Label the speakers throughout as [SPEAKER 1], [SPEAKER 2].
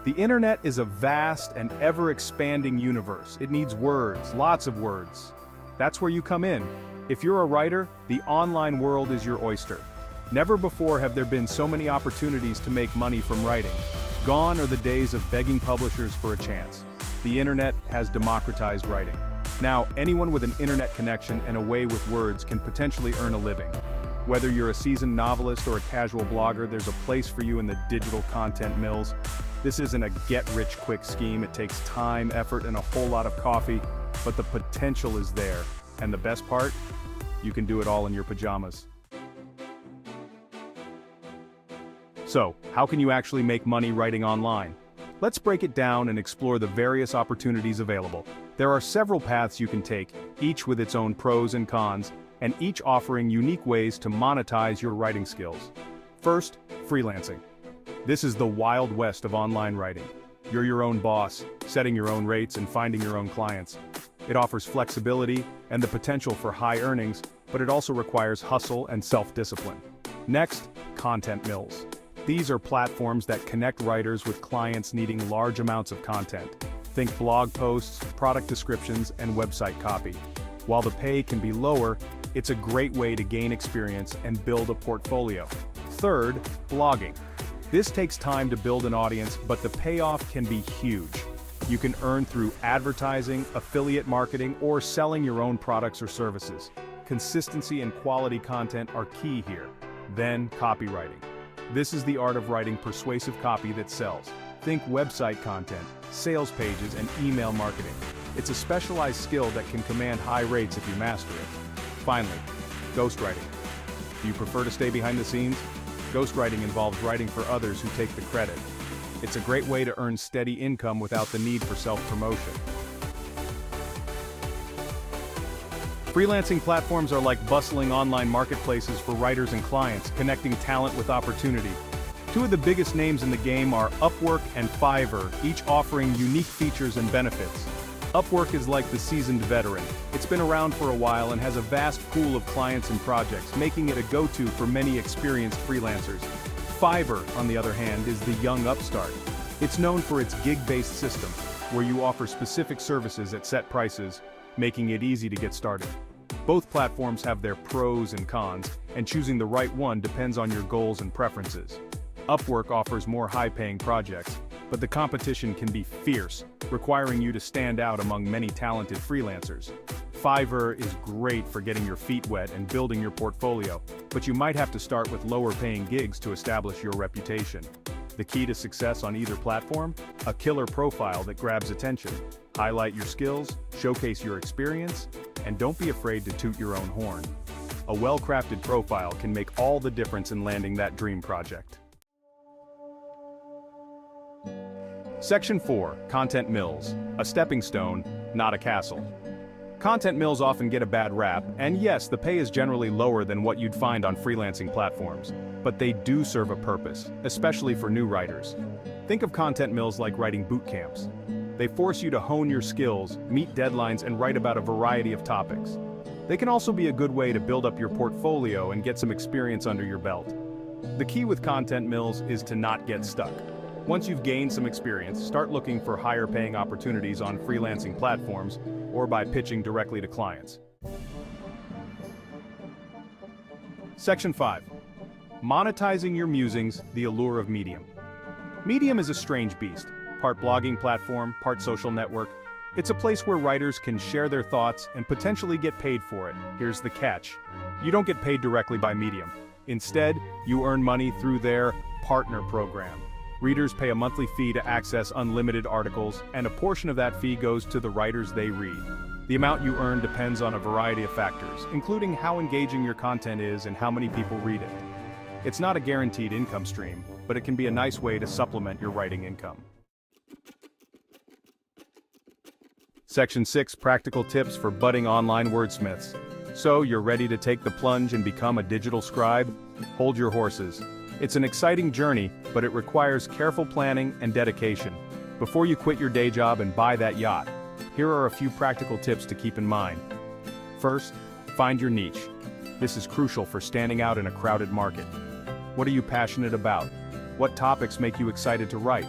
[SPEAKER 1] The internet is a vast and ever-expanding universe. It needs words, lots of words. That's where you come in. If you're a writer, the online world is your oyster. Never before have there been so many opportunities to make money from writing. Gone are the days of begging publishers for a chance. The internet has democratized writing. Now, anyone with an internet connection and a way with words can potentially earn a living. Whether you're a seasoned novelist or a casual blogger, there's a place for you in the digital content mills. This isn't a get-rich-quick scheme. It takes time, effort, and a whole lot of coffee, but the potential is there. And the best part? You can do it all in your pajamas. So, how can you actually make money writing online? Let's break it down and explore the various opportunities available. There are several paths you can take, each with its own pros and cons, and each offering unique ways to monetize your writing skills. First, freelancing. This is the wild west of online writing. You're your own boss, setting your own rates and finding your own clients. It offers flexibility and the potential for high earnings, but it also requires hustle and self-discipline. Next, content mills. These are platforms that connect writers with clients needing large amounts of content. Think blog posts, product descriptions, and website copy. While the pay can be lower, it's a great way to gain experience and build a portfolio. Third, blogging. This takes time to build an audience, but the payoff can be huge. You can earn through advertising, affiliate marketing, or selling your own products or services. Consistency and quality content are key here. Then, copywriting. This is the art of writing persuasive copy that sells. Think website content, sales pages, and email marketing. It's a specialized skill that can command high rates if you master it. Finally, ghostwriting. Do you prefer to stay behind the scenes? Ghostwriting involves writing for others who take the credit. It's a great way to earn steady income without the need for self-promotion. Freelancing platforms are like bustling online marketplaces for writers and clients, connecting talent with opportunity. Two of the biggest names in the game are Upwork and Fiverr, each offering unique features and benefits. Upwork is like the seasoned veteran. It's been around for a while and has a vast pool of clients and projects, making it a go-to for many experienced freelancers. Fiverr, on the other hand, is the young upstart. It's known for its gig-based system, where you offer specific services at set prices, making it easy to get started. Both platforms have their pros and cons, and choosing the right one depends on your goals and preferences. Upwork offers more high-paying projects, but the competition can be fierce, requiring you to stand out among many talented freelancers. Fiverr is great for getting your feet wet and building your portfolio, but you might have to start with lower-paying gigs to establish your reputation. The key to success on either platform? A killer profile that grabs attention. Highlight your skills, showcase your experience, and don't be afraid to toot your own horn. A well-crafted profile can make all the difference in landing that dream project. Section 4, Content Mills. A stepping stone, not a castle. Content mills often get a bad rap, and yes, the pay is generally lower than what you'd find on freelancing platforms. But they do serve a purpose, especially for new writers. Think of content mills like writing boot camps. They force you to hone your skills, meet deadlines, and write about a variety of topics. They can also be a good way to build up your portfolio and get some experience under your belt. The key with content mills is to not get stuck. Once you've gained some experience, start looking for higher paying opportunities on freelancing platforms or by pitching directly to clients. Section 5. Monetizing your musings, the allure of Medium. Medium is a strange beast, part blogging platform, part social network. It's a place where writers can share their thoughts and potentially get paid for it. Here's the catch. You don't get paid directly by Medium. Instead, you earn money through their partner program. Readers pay a monthly fee to access unlimited articles, and a portion of that fee goes to the writers they read. The amount you earn depends on a variety of factors, including how engaging your content is and how many people read it. It's not a guaranteed income stream, but it can be a nice way to supplement your writing income. Section 6, Practical Tips for Budding Online Wordsmiths. So, you're ready to take the plunge and become a digital scribe? Hold your horses. It's an exciting journey, but it requires careful planning and dedication. Before you quit your day job and buy that yacht, here are a few practical tips to keep in mind. First, find your niche. This is crucial for standing out in a crowded market. What are you passionate about? What topics make you excited to write?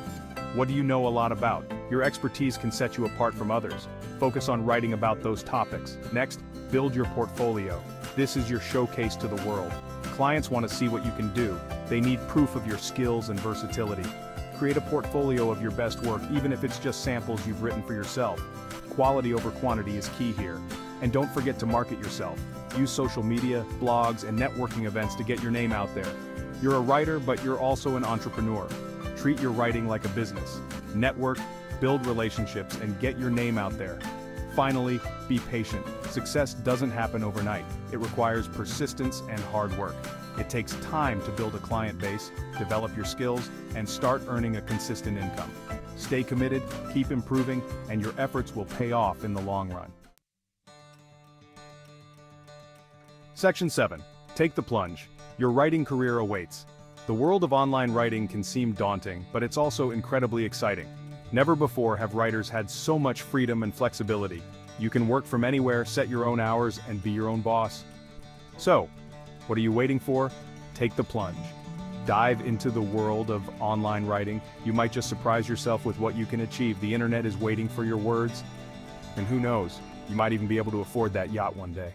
[SPEAKER 1] What do you know a lot about? Your expertise can set you apart from others. Focus on writing about those topics. Next, build your portfolio. This is your showcase to the world. Clients want to see what you can do. They need proof of your skills and versatility. Create a portfolio of your best work, even if it's just samples you've written for yourself. Quality over quantity is key here. And don't forget to market yourself. Use social media, blogs, and networking events to get your name out there. You're a writer, but you're also an entrepreneur. Treat your writing like a business. Network, build relationships, and get your name out there. Finally, be patient. Success doesn't happen overnight. It requires persistence and hard work. It takes time to build a client base, develop your skills, and start earning a consistent income. Stay committed, keep improving, and your efforts will pay off in the long run. Section 7. Take the plunge. Your writing career awaits. The world of online writing can seem daunting, but it's also incredibly exciting. Never before have writers had so much freedom and flexibility. You can work from anywhere, set your own hours, and be your own boss. So, what are you waiting for? Take the plunge. Dive into the world of online writing. You might just surprise yourself with what you can achieve. The internet is waiting for your words. And who knows, you might even be able to afford that yacht one day.